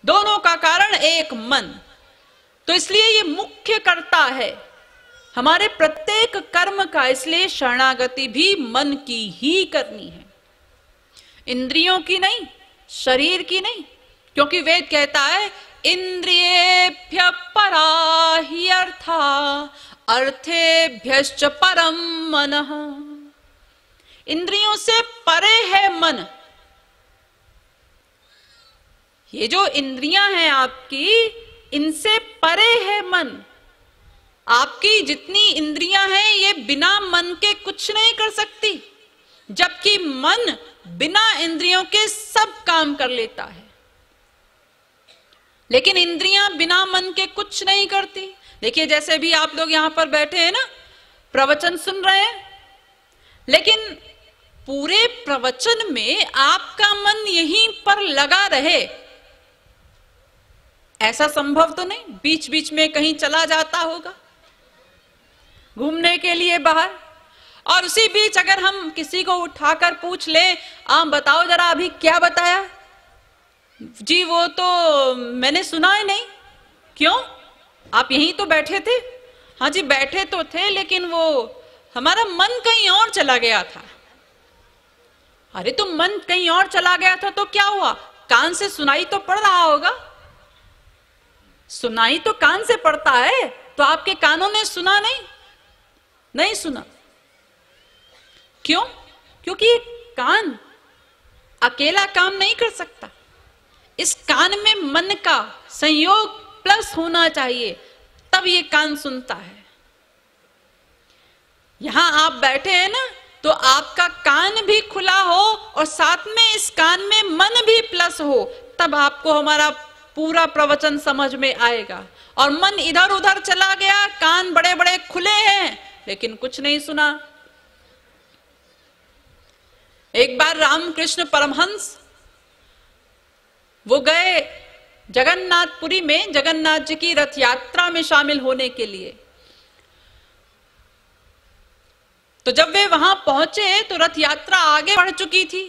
दोनों का कारण एक मन। तो इसलिए ये मुख्य कर्ता है हमारे प्रत्येक कर्म का, इसलिए शरणागति भी मन की ही करनी है, इंद्रियों की नहीं, शरीर की नहीं। क्योंकि वेद कहता है इंद्रियेभ्य परा हि अर्था अर्थेभ्यश्च परम मनः। इंद्रियों से परे है मन। ये जो इंद्रियां हैं आपकी, इनसे परे है मन। आपकी जितनी इंद्रियां हैं ये बिना मन के कुछ नहीं कर सकती, जबकि मन बिना इंद्रियों के सब काम कर लेता है। लेकिन इंद्रियां बिना मन के कुछ नहीं करती। देखिए जैसे भी आप लोग यहां पर बैठे हैं ना, प्रवचन सुन रहे हैं, लेकिन पूरे प्रवचन में आपका मन यहीं पर लगा रहे, ऐसा संभव तो नहीं। बीच बीच में कहीं चला जाता होगा घूमने के लिए बाहर, और उसी बीच अगर हम किसी को उठाकर पूछ ले, आप बताओ जरा अभी क्या बताया जी, वो तो मैंने सुना ही नहीं। क्यों? आप यहीं तो बैठे थे। हाँ जी बैठे तो थे, लेकिन वो हमारा मन कहीं और चला गया था। अरे तो मन कहीं और चला गया था तो क्या हुआ? कान से सुनाई तो पड़ रहा होगा। सुनाई तो कान से पड़ता है, तो आपके कानों ने सुना नहीं? नहीं सुना। क्यों? क्योंकि कान अकेला काम नहीं कर सकता। इस कान में मन का संयोग प्लस होना चाहिए, तब ये कान सुनता है। यहां आप बैठे हैं ना, तो आपका कान भी खुला हो और साथ में इस कान में मन भी प्लस हो, तब आपको हमारा पूरा प्रवचन समझ में आएगा। और मन इधर उधर चला गया, कान बड़े बड़े खुले हैं लेकिन कुछ नहीं सुना। एक बार रामकृष्ण परमहंस वो गए जगन्नाथपुरी में, जगन्नाथ जी की रथ यात्रा में शामिल होने के लिए। तो जब वे वहां पहुंचे तो रथ यात्रा आगे बढ़ चुकी थी।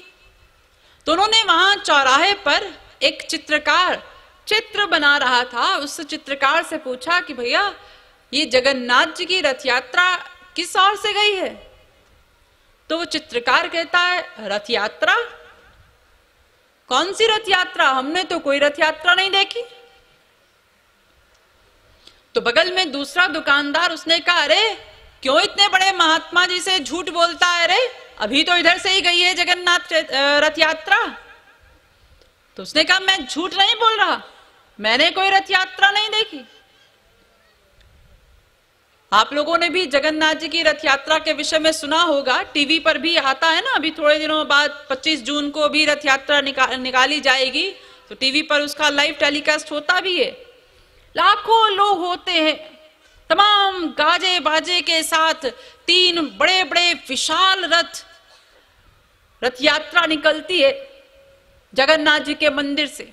तो उन्होंने वहां चौराहे पर एक चित्रकार चित्र बना रहा था, उस चित्रकार से पूछा कि भैया ये जगन्नाथ जी की रथ यात्रा किस ओर से गई है? तो वो चित्रकार कहता है रथ यात्रा? कौन सी रथ यात्रा? हमने तो कोई रथ यात्रा नहीं देखी। तो बगल में दूसरा दुकानदार, उसने कहा अरे क्यों इतने बड़े महात्मा जी से झूठ बोलता है? रे अभी तो इधर से ही गई है जगन्नाथ रथ यात्रा। तो उसने कहा मैं झूठ नहीं बोल रहा, मैंने कोई रथ यात्रा नहीं देखी। आप लोगों ने भी जगन्नाथ जी की रथ यात्रा के विषय में सुना होगा, टीवी पर भी आता है ना। अभी थोड़े दिनों बाद 25 जून को भी रथ यात्रा निकाली जाएगी, तो टीवी पर उसका लाइव टेलीकास्ट होता भी है। लाखों लोग होते हैं, तमाम गाजे बाजे के साथ 3 बड़े बड़े विशाल रथ यात्रा निकलती है जगन्नाथ जी के मंदिर से।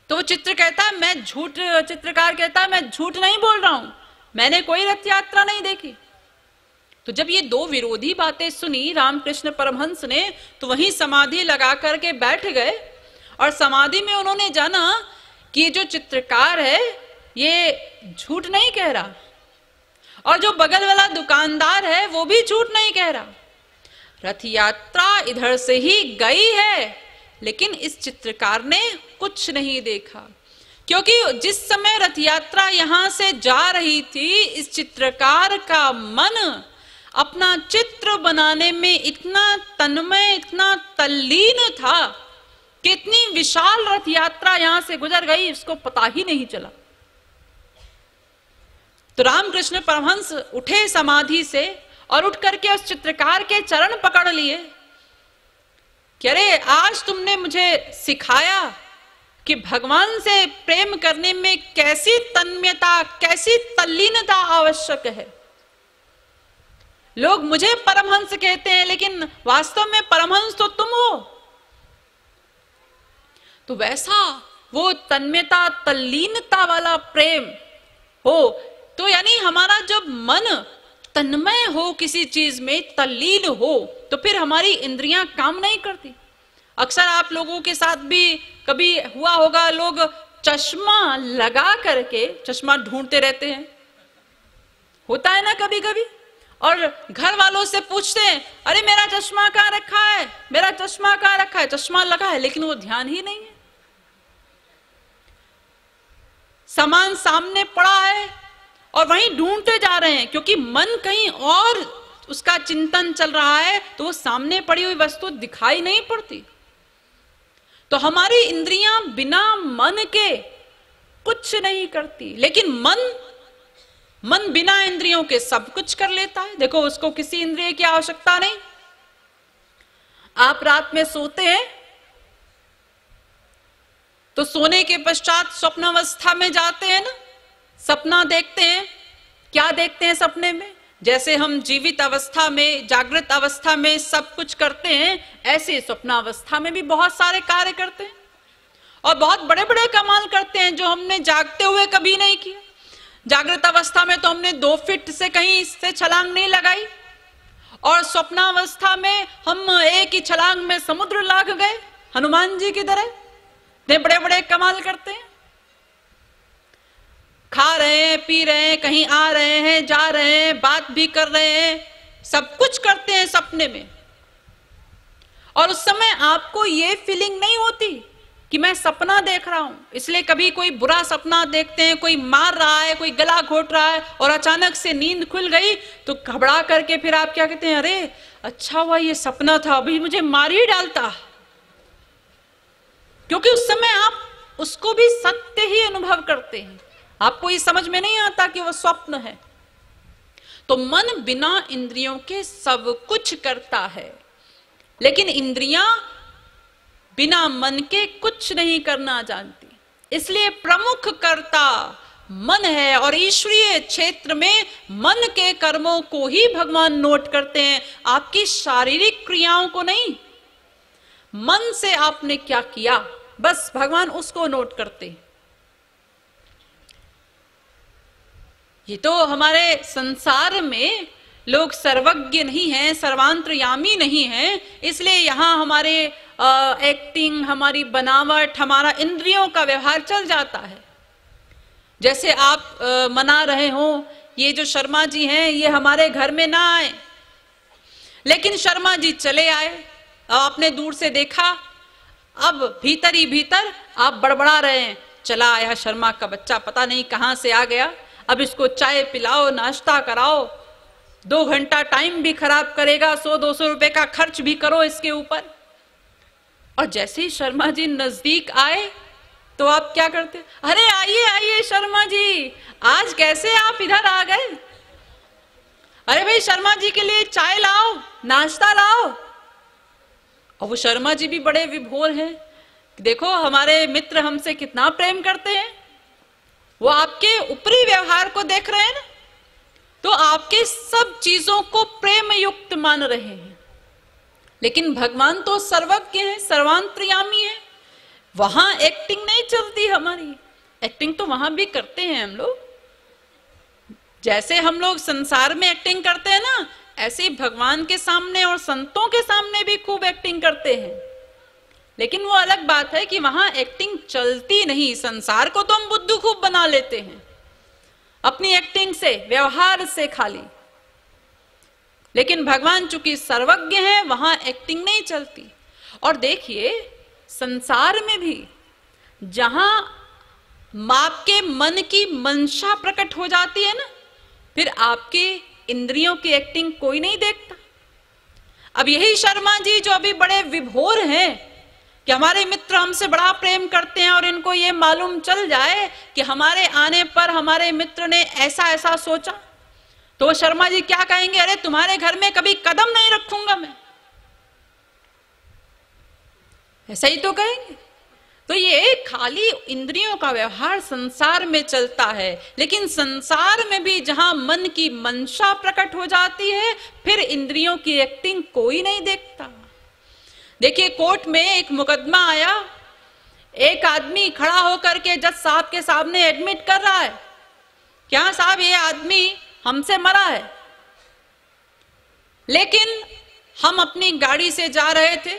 तो वो चित्रकार कहता है मैं झूठ नहीं बोल रहा हूं, मैंने कोई रथ यात्रा नहीं देखी। तो जब ये दो विरोधी बातें सुनी रामकृष्ण परमहंस ने, तो वहीं समाधि लगा करके बैठ गए। और समाधि में उन्होंने जाना कि ये जो चित्रकार है ये झूठ नहीं कह रहा, और जो बगल वाला दुकानदार है वो भी झूठ नहीं कह रहा। रथ यात्रा इधर से ही गई है, लेकिन इस चित्रकार ने कुछ नहीं देखा, क्योंकि जिस समय रथ यात्रा यहां से जा रही थी, इस चित्रकार का मन अपना चित्र बनाने में इतना तन्मय, इतना तल्लीन था कि इतनी विशाल रथ यात्रा यहां से गुजर गई, इसको पता ही नहीं चला। तो रामकृष्ण परमहंस उठे समाधि से और उठ करके उस चित्रकार के चरण पकड़ लिए कि अरे आज तुमने मुझे सिखाया कि भगवान से प्रेम करने में कैसी तन्मयता, कैसी तल्लीनता आवश्यक है। लोग मुझे परमहंस कहते हैं, लेकिन वास्तव में परमहंस तो तुम हो। तो वैसा वो तन्मयता, तल्लीनता वाला प्रेम हो, तो यानी हमारा जब मन तन्मय हो किसी चीज में, तल्लीन हो, तो फिर हमारी इंद्रियां काम नहीं करती। अक्सर आप लोगों के साथ भी कभी हुआ होगा लोग चश्मा लगा करके चश्मा ढूंढते रहते हैं, होता है ना कभी कभी, और घर वालों से पूछते हैं अरे मेरा चश्मा कहाँ रखा है, मेरा चश्मा कहाँ रखा है, चश्मा लगा है लेकिन वो ध्यान ही नहीं है, सामान सामने पड़ा है और वहीं ढूंढते जा रहे हैं क्योंकि मन कहीं और उसका चिंतन चल रहा है, तो वो सामने पड़ी हुई वस्तु दिखाई नहीं पड़ती। तो हमारी इंद्रियां बिना मन के कुछ नहीं करती, लेकिन मन बिना इंद्रियों के सब कुछ कर लेता है। देखो उसको किसी इंद्रिय की आवश्यकता नहीं। आप रात में सोते हैं तो सोने के पश्चात स्वप्नावस्था में जाते हैं ना, सपना देखते हैं। क्या देखते हैं सपने में? जैसे हम जीवित अवस्था में, जागृत अवस्था में सब कुछ करते हैं, ऐसे स्वप्नावस्था में भी बहुत सारे कार्य करते हैं और बहुत बड़े बड़े कमाल करते हैं जो हमने जागते हुए कभी नहीं किया। जागृत अवस्था में तो हमने 2 फीट से कहीं से छलांग नहीं लगाई, और स्वप्नावस्था में हम एक ही छलांग में समुद्र लाग गए, हनुमान जी की तरह। इतने बड़े बड़े कमाल करते हैं, खा रहे हैं, पी रहे हैं, कहीं आ रहे हैं, जा रहे हैं, बात भी कर रहे हैं, सब कुछ करते हैं सपने में। और उस समय आपको ये फीलिंग नहीं होती कि मैं सपना देख रहा हूं। इसलिए कभी कोई बुरा सपना देखते हैं, कोई मार रहा है, कोई गला घोट रहा है और अचानक से नींद खुल गई तो घबरा करके फिर आप क्या कहते हैं, अरे अच्छा हुआ ये सपना था, अभी मुझे मार ही डालता। क्योंकि उस समय आप उसको भी सत्य ही अनुभव करते हैं, आपको ये समझ में नहीं आता कि वह स्वप्न है। तो मन बिना इंद्रियों के सब कुछ करता है, लेकिन इंद्रियां बिना मन के कुछ नहीं करना जानती। इसलिए प्रमुख कर्ता मन है और ईश्वरीय क्षेत्र में मन के कर्मों को ही भगवान नोट करते हैं, आपकी शारीरिक क्रियाओं को नहीं। मन से आपने क्या किया, बस भगवान उसको नोट करते हैं। ये तो हमारे संसार में लोग सर्वज्ञ नहीं हैं, सर्वांतर्यामी नहीं हैं, इसलिए यहाँ हमारे एक्टिंग, हमारी बनावट, हमारा इंद्रियों का व्यवहार चल जाता है। जैसे आप मना रहे हो ये जो शर्मा जी हैं ये हमारे घर में ना आए, लेकिन शर्मा जी चले आए, आपने दूर से देखा, अब भीतर ही भीतर आप बड़बड़ा रहे हैं, चला आया शर्मा का बच्चा, पता नहीं कहाँ से आ गया, अब इसको चाय पिलाओ, नाश्ता कराओ, 2 घंटा टाइम भी खराब करेगा, 100-200 रुपए का खर्च भी करो इसके ऊपर। और जैसे ही शर्मा जी नजदीक आए तो आप क्या करते, अरे आइए आइए शर्मा जी, आज कैसे आप इधर आ गए, अरे भाई शर्मा जी के लिए चाय लाओ, नाश्ता लाओ। और वो शर्मा जी भी बड़े विभोर हैं, देखो हमारे मित्र हमसे कितना प्रेम करते हैं, वो आपके ऊपरी व्यवहार को देख रहे हैं ना, तो आपके सब चीजों को प्रेम युक्त मान रहे हैं। लेकिन भगवान तो सर्वज्ञ है, सर्वांतर्यामी है, वहां एक्टिंग नहीं चलती हमारी। एक्टिंग तो वहां भी करते हैं हम लोग, जैसे हम लोग संसार में एक्टिंग करते हैं ना, ऐसे ही भगवान के सामने और संतों के सामने भी खूब एक्टिंग करते हैं। लेकिन वो अलग बात है कि वहां एक्टिंग चलती नहीं। संसार को तो हम बुद्धू खूब बना लेते हैं अपनी एक्टिंग से, व्यवहार से खाली, लेकिन भगवान चूंकि सर्वज्ञ है, वहां एक्टिंग नहीं चलती। और देखिए संसार में भी जहां आपके मन की मंशा प्रकट हो जाती है ना, फिर आपके इंद्रियों की एक्टिंग कोई नहीं देखता। अब यही शर्मा जी जो अभी बड़े विभोर हैं कि हमारे मित्र हमसे बड़ा प्रेम करते हैं और इनको ये मालूम चल जाए कि हमारे आने पर हमारे मित्र ने ऐसा ऐसा सोचा, तो वो शर्मा जी क्या कहेंगे, अरे तुम्हारे घर में कभी कदम नहीं रखूंगा मैं, ऐसा ही तो कहेंगे। तो ये खाली इंद्रियों का व्यवहार संसार में चलता है, लेकिन संसार में भी जहां मन की मंशा प्रकट हो जाती है, फिर इंद्रियों की एक्टिंग कोई नहीं देखता। देखिए कोर्ट में एक मुकदमा आया, एक आदमी खड़ा होकर के जज साहब के सामने एडमिट कर रहा है, क्या साहब ये आदमी हमसे मरा है, लेकिन हम अपनी गाड़ी से जा रहे थे,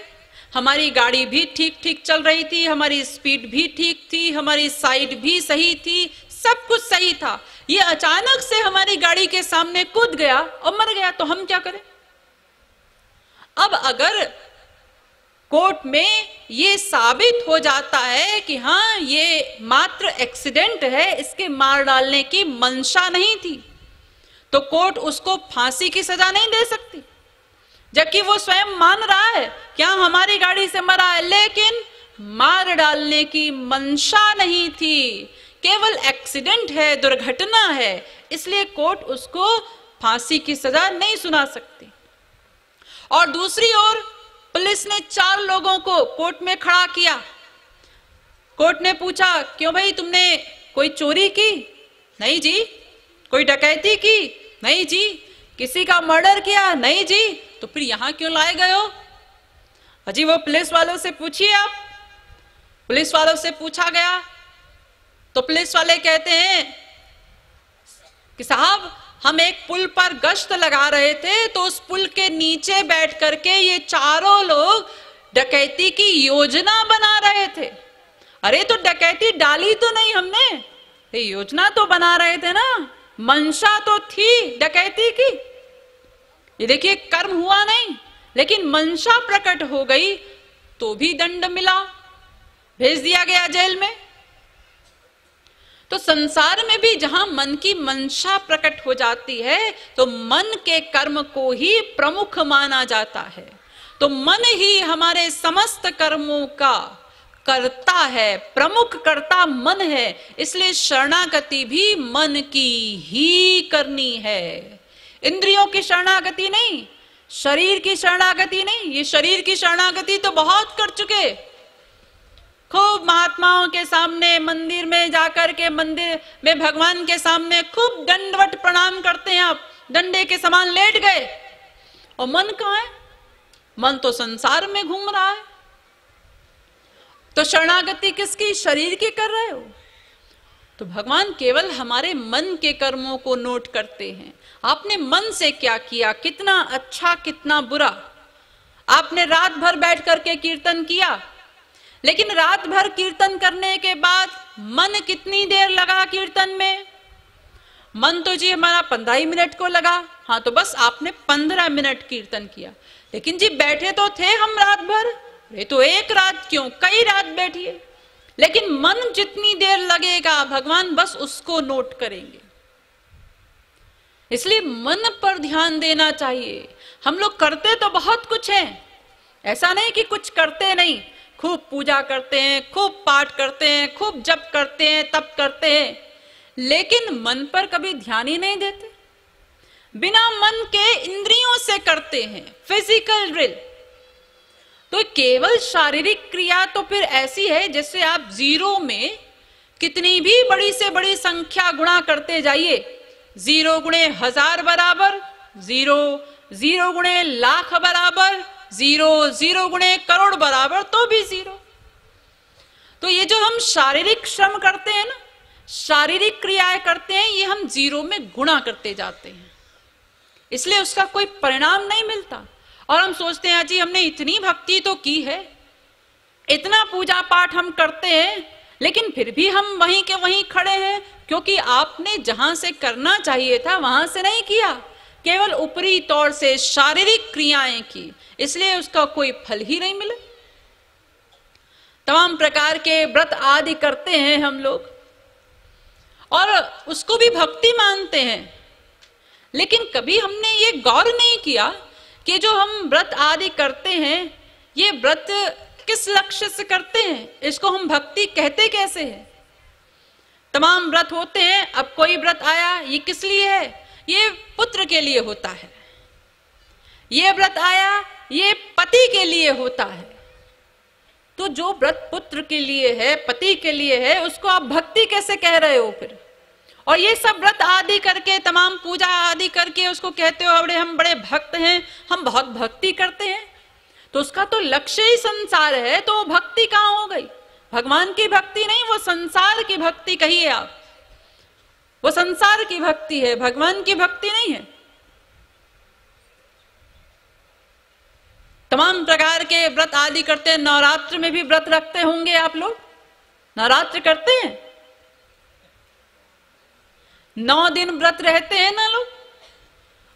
हमारी गाड़ी भी ठीक ठीक चल रही थी, हमारी स्पीड भी ठीक थी, हमारी साइड भी सही थी, सब कुछ सही था। ये अचानक से हमारी गाड़ी के सामने कूद गया और मर गया, तो हम क्या करें? अब अगर कोर्ट में ये साबित हो जाता है कि हाँ ये मात्र एक्सीडेंट है, इसके मार डालने की मंशा नहीं थी, तो कोर्ट उसको फांसी की सजा नहीं दे सकती, जबकि वो स्वयं मान रहा है कि हाँ हमारी गाड़ी से मरा है, लेकिन मार डालने की मंशा नहीं थी, केवल एक्सीडेंट है, दुर्घटना है, इसलिए कोर्ट उसको फांसी की सजा नहीं सुना सकती। और दूसरी ओर पुलिस ने 4 लोगों को कोर्ट में खड़ा किया। कोर्ट ने पूछा, क्यों भाई तुमने कोई चोरी की? नहीं जी। कोई डकैती की? नहीं जी। किसी का मर्डर किया? नहीं जी। तो फिर यहां क्यों लाए गए हो? अजी वो पुलिस वालों से पूछिए आप। पुलिस वालों से पूछा गया तो पुलिस वाले कहते हैं कि साहब हम एक पुल पर गश्त लगा रहे थे, तो उस पुल के नीचे बैठ करके ये चारों लोग डकैती की योजना बना रहे थे। अरे तो डकैती डाली तो नहीं हमने, ये योजना तो बना रहे थे ना, मंशा तो थी डकैती की। ये देखिए कर्म हुआ नहीं, लेकिन मंशा प्रकट हो गई तो भी दंड मिला, भेज दिया गया जेल में। तो संसार में भी जहां मन की मंशा प्रकट हो जाती है तो मन के कर्म को ही प्रमुख माना जाता है, तो मन ही हमारे समस्त कर्मों का कर्ता है, प्रमुख कर्ता मन है, इसलिए शरणागति भी मन की ही करनी है। इंद्रियों की शरणागति नहीं, शरीर की शरणागति नहीं। ये शरीर की शरणागति तो बहुत कर चुके, खूब महात्माओं के सामने मंदिर में जाकर के मंदिर में भगवान के सामने खूब दंडवत प्रणाम करते हैं, आप डंडे के समान लेट गए, और मन कहाँ है? मन तो संसार में घूम रहा है। तो शरणागति किसकी? शरीर की कर रहे हो। तो भगवान केवल हमारे मन के कर्मों को नोट करते हैं। आपने मन से क्या किया, कितना अच्छा कितना बुरा। आपने रात भर बैठ करके कीर्तन किया, लेकिन रात भर कीर्तन करने के बाद मन कितनी देर लगा कीर्तन में? मन तो जी हमारा 15 ही मिनट को लगा। हाँ तो बस आपने 15 मिनट कीर्तन किया, लेकिन जी बैठे तो थे हम रात भर। ये तो एक रात क्यों, कई रात बैठिए, लेकिन मन जितनी देर लगेगा भगवान बस उसको नोट करेंगे। इसलिए मन पर ध्यान देना चाहिए। हम लोग करते तो बहुत कुछ है, ऐसा नहीं कि कुछ करते नहीं, खूब पूजा करते हैं, खूब पाठ करते हैं, खूब जप करते हैं, तप करते हैं, लेकिन मन पर कभी ध्यान ही नहीं देते। बिना मन के इंद्रियों से करते हैं, फिजिकल ड्रिल। तो केवल शारीरिक क्रिया तो फिर ऐसी है जैसे आप जीरो में कितनी भी बड़ी से बड़ी संख्या गुणा करते जाइए, 0 गुणे 1000 बराबर 0, 0 गुणे लाख बराबर 0, 0 गुणे करोड़ बराबर तो भी 0। तो ये जो हम शारीरिक श्रम करते हैं ना, शारीरिक क्रियाएं करते हैं, ये हम 0 में गुणा करते जाते हैं, इसलिए उसका कोई परिणाम नहीं मिलता। और हम सोचते हैं जी हमने इतनी भक्ति तो की है, इतना पूजा पाठ हम करते हैं, लेकिन फिर भी हम वहीं के वहीं खड़े हैं, क्योंकि आपने जहां से करना चाहिए था वहां से नहीं किया, केवल ऊपरी तौर से शारीरिक क्रियाएं की, इसलिए उसका कोई फल ही नहीं मिला। तमाम प्रकार के व्रत आदि करते हैं हम लोग और उसको भी भक्ति मानते हैं, लेकिन कभी हमने ये गौर नहीं किया कि जो हम व्रत आदि करते हैं, ये व्रत किस लक्ष्य से करते हैं, इसको हम भक्ति कहते कैसे हैं। तमाम व्रत होते हैं, अब कोई व्रत आया, ये किस लिए है? ये पुत्र के लिए होता है। ये व्रत आया, ये पति के लिए होता है। तो जो व्रत पुत्र के लिए है, पति के लिए है, उसको आप भक्ति कैसे कह रहे हो फिर? और ये सब व्रत आदि करके, तमाम पूजा आदि करके उसको कहते हो अरे हम बड़े भक्त हैं, हम बहुत भक्ति करते हैं, तो उसका तो लक्ष्य ही संसार है, तो भक्ति कहाँ हो गई? भगवान की भक्ति नहीं, वो संसार की भक्ति कहिए आप, वो संसार की भक्ति है, भगवान की भक्ति नहीं है। तमाम प्रकार के व्रत आदि करते हैं। नवरात्र में भी व्रत रखते होंगे आप लोग, नवरात्र करते हैं, 9 दिन व्रत रहते हैं ना लोग,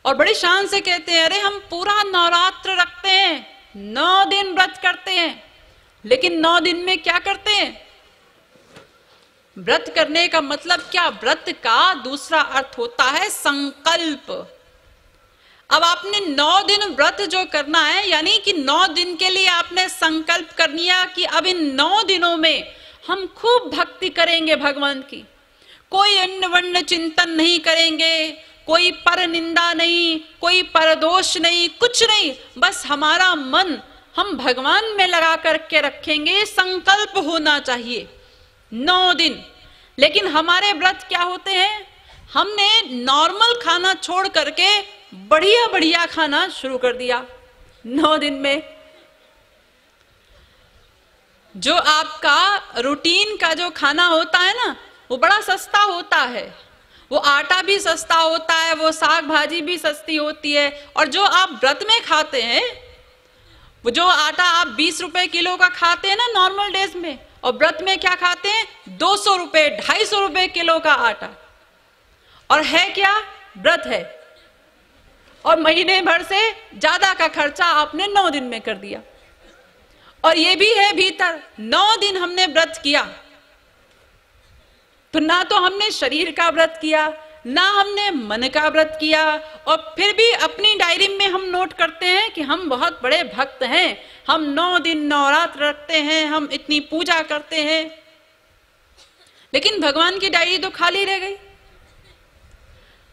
और बड़ी शान से कहते हैं अरे हम पूरा नवरात्र रखते हैं, 9 दिन व्रत करते हैं। लेकिन 9 दिन में क्या करते हैं? व्रत करने का मतलब क्या? व्रत का दूसरा अर्थ होता है संकल्प। अब आपने 9 दिन व्रत जो करना है, यानी कि 9 दिन के लिए आपने संकल्प कर लिया कि अब इन 9 दिनों में हम खूब भक्ति करेंगे भगवान की, कोई अन्न वर्ण चिंतन नहीं करेंगे, कोई पर निंदा नहीं, कोई परदोष नहीं, कुछ नहीं, बस हमारा मन हम भगवान में लगा करके रखेंगे, संकल्प होना चाहिए 9 दिन। लेकिन हमारे व्रत क्या होते हैं? हमने नॉर्मल खाना छोड़ करके बढ़िया बढ़िया खाना शुरू कर दिया 9 दिन में। जो आपका रूटीन का जो खाना होता है ना, वो बड़ा सस्ता होता है, वो आटा भी सस्ता होता है, वो साग भाजी भी सस्ती होती है। और जो आप व्रत में खाते हैं, वो जो आटा आप 20 रुपए किलो का खाते हैं ना नॉर्मल डेज में, और व्रत में क्या खाते हैं? 200 रुपए 250 रुपए किलो का आटा। और है क्या? व्रत है, और महीने भर से ज्यादा का खर्चा आपने 9 दिन में कर दिया। और ये भी है भीतर 9 दिन हमने व्रत किया, तो ना तो हमने शरीर का व्रत किया, ना हमने मन का व्रत किया, और फिर भी अपनी डायरी में हम नोट करते हैं कि हम बहुत बड़े भक्त हैं, हम 9 दिन नवरात्र रखते हैं, हम इतनी पूजा करते हैं। लेकिन भगवान की डायरी तो खाली रह गई।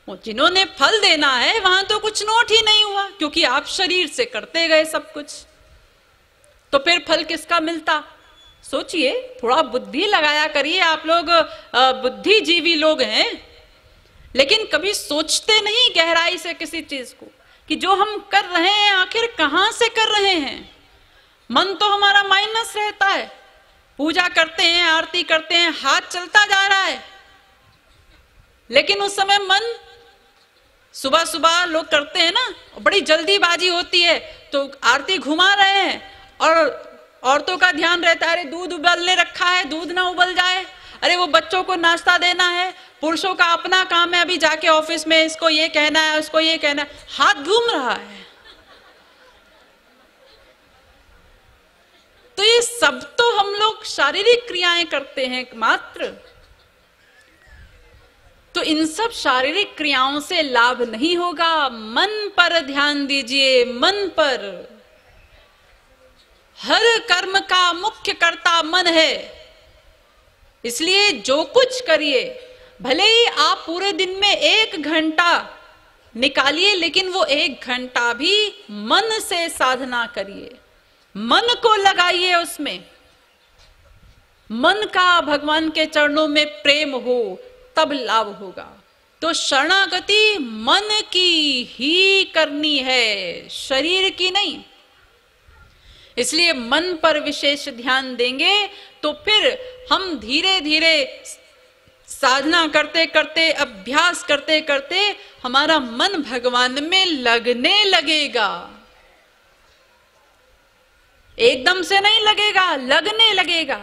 वो जिन्होंने फल देना है वहां तो कुछ नोट ही नहीं हुआ, क्योंकि आप शरीर से करते गए सब कुछ, तो फिर फल किसका मिलता? सोचिए, थोड़ा बुद्धि लगाया करिए। आप लोग बुद्धिजीवी लोग हैं, लेकिन कभी सोचते नहीं गहराई से किसी चीज को कि जो हम कर रहे हैं आखिर कहां से कर रहे हैं। मन तो हमारा माइनस रहता है, पूजा करते हैं, आरती करते हैं, हाथ चलता जा रहा है, लेकिन उस समय मन, सुबह सुबह लोग करते हैं ना, बड़ी जल्दीबाजी होती है, तो आरती घुमा रहे हैं और औरतों का ध्यान रहता है अरे दूध उबलने रखा है, दूध ना उबल जाए, अरे वो बच्चों को नाश्ता देना है। पुरुषों का अपना काम है, अभी जाके ऑफिस में इसको ये कहना है, उसको ये कहना है, हाथ घूम रहा है। तो ये सब तो हम लोग शारीरिक क्रियाएं करते हैं मात्र, तो इन सब शारीरिक क्रियाओं से लाभ नहीं होगा। मन पर ध्यान दीजिए, मन पर। हर कर्म का मुख्य कर्ता मन है, इसलिए जो कुछ करिए, भले ही आप पूरे दिन में 1 घंटा निकालिए, लेकिन वो 1 घंटा भी मन से साधना करिए, मन को लगाइए उसमें, मन का भगवान के चरणों में प्रेम हो, तब लाभ होगा। तो शरणागति मन की ही करनी है, शरीर की नहीं। इसलिए मन पर विशेष ध्यान देंगे तो फिर हम धीरे धीरे साधना करते करते, अभ्यास करते करते हमारा मन भगवान में लगने लगेगा। एकदम से नहीं लगेगा, लगने लगेगा।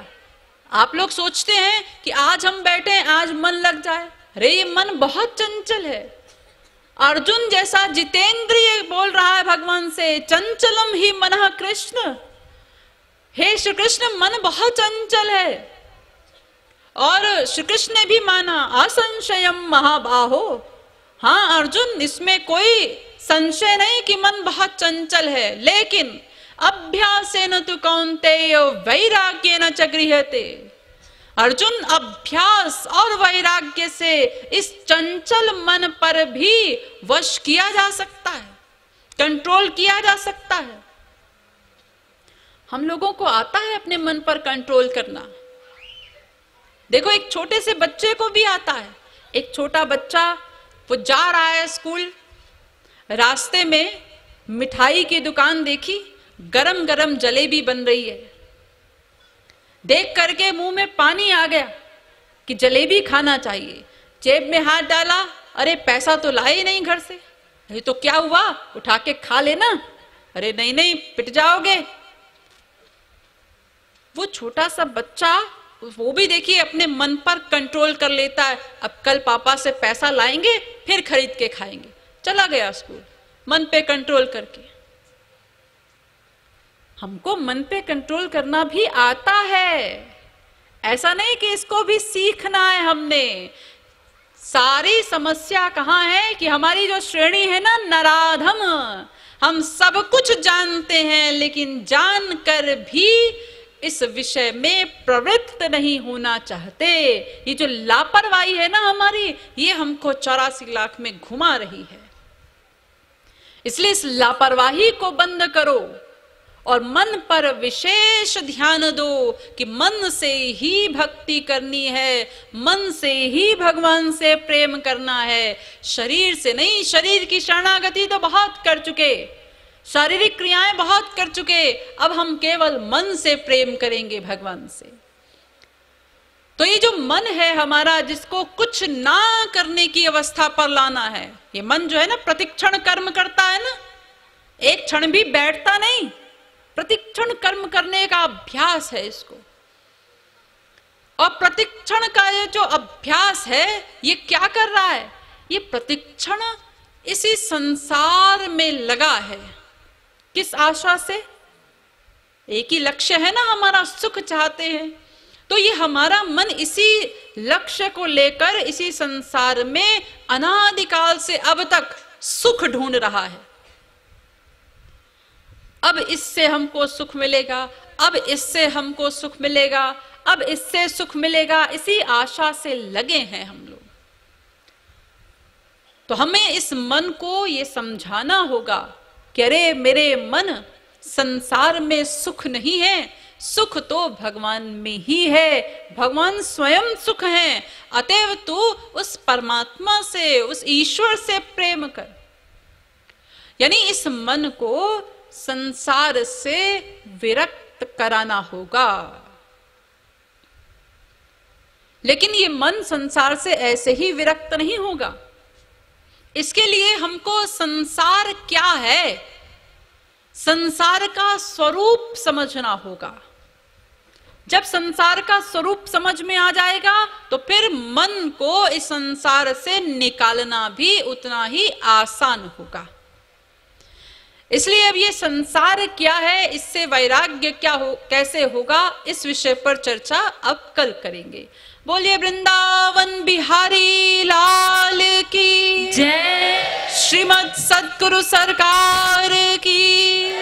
आप लोग सोचते हैं कि आज हम बैठे, आज मन लग जाए, अरे ये मन बहुत चंचल है। अर्जुन जैसा जितेंद्रिय बोल रहा है भगवान से, चंचलम ही मनः कृष्ण। हे श्री कृष्ण, मन बहुत चंचल है। और श्री कृष्ण ने भी माना, असंशयम महाबाहो। हाँ अर्जुन, इसमें कोई संशय नहीं कि मन बहुत चंचल है, लेकिन अभ्यासेन तु कौन्तेय वैराग्येन च गृह्यते। अर्जुन, अभ्यास और वैराग्य से इस चंचल मन पर भी वश किया जा सकता है, कंट्रोल किया जा सकता है। हम लोगों को आता है अपने मन पर कंट्रोल करना। देखो, एक छोटे से बच्चे को भी आता है। एक छोटा बच्चा, वो जा रहा है स्कूल, रास्ते में मिठाई की दुकान देखी, गरम गरम जलेबी बन रही है। देख करके मुंह में पानी आ गया कि जलेबी खाना चाहिए। जेब में हाथ डाला, अरे पैसा तो लाए नहीं घर से, ये तो क्या हुआ, उठा के खा लेना। अरे नहीं नहीं पिट जाओगे। वो छोटा सा बच्चा वो भी देखिए अपने मन पर कंट्रोल कर लेता है, अब कल पापा से पैसा लाएंगे फिर खरीद के खाएंगे, चला गया स्कूल मन पे कंट्रोल करके। हमको मन पे कंट्रोल करना भी आता है, ऐसा नहीं कि इसको भी सीखना है हमने। सारी समस्या कहाँ है कि हमारी जो श्रेणी है ना नराधम, हम सब कुछ जानते हैं लेकिन जानकर भी इस विषय में प्रवृत्त नहीं होना चाहते। ये जो लापरवाही है ना हमारी, ये हमको 84 लाख में घुमा रही है। इसलिए इस लापरवाही को बंद करो और मन पर विशेष ध्यान दो कि मन से ही भक्ति करनी है, मन से ही भगवान से प्रेम करना है, शरीर से नहीं। शरीर की शरणागति तो बहुत कर चुके, शारीरिक क्रियाएं बहुत कर चुके, अब हम केवल मन से प्रेम करेंगे भगवान से। तो ये जो मन है हमारा, जिसको कुछ ना करने की अवस्था पर लाना है, ये मन जो है ना प्रतिक्षण कर्म करता है ना, एक क्षण भी बैठता नहीं, प्रतिक्षण कर्म करने का अभ्यास है इसको। और प्रतिक्षण का ये जो अभ्यास है ये क्या कर रहा है, ये प्रतिक्षण इसी संसार में लगा है। किस आशा से? एक ही लक्ष्य है ना हमारा, सुख चाहते हैं। तो ये हमारा मन इसी लक्ष्य को लेकर इसी संसार में अनादिकाल से अब तक सुख ढूंढ रहा है। अब इससे हमको सुख मिलेगा, अब इससे हमको सुख मिलेगा, अब इससे सुख मिलेगा, इसी आशा से लगे हैं हम लोग। तो हमें इस मन को ये समझाना होगा कि अरे मेरे मन, संसार में सुख नहीं है, सुख तो भगवान में ही है, भगवान स्वयं सुख है। अतएव तू उस परमात्मा से, उस ईश्वर से प्रेम कर। यानी इस मन को संसार से विरक्त कराना होगा। लेकिन ये मन संसार से ऐसे ही विरक्त नहीं होगा। इसके लिए हमको संसार क्या है, संसार का स्वरूप समझना होगा। जब संसार का स्वरूप समझ में आ जाएगा तो फिर मन को इस संसार से निकालना भी उतना ही आसान होगा। इसलिए अब ये संसार क्या है, इससे वैराग्य क्या हो, कैसे होगा, इस विषय पर चर्चा अब कल करेंगे। बोलिए वृंदावन बिहारी लाल की जय, श्रीमद् सद्गुरु सरकार की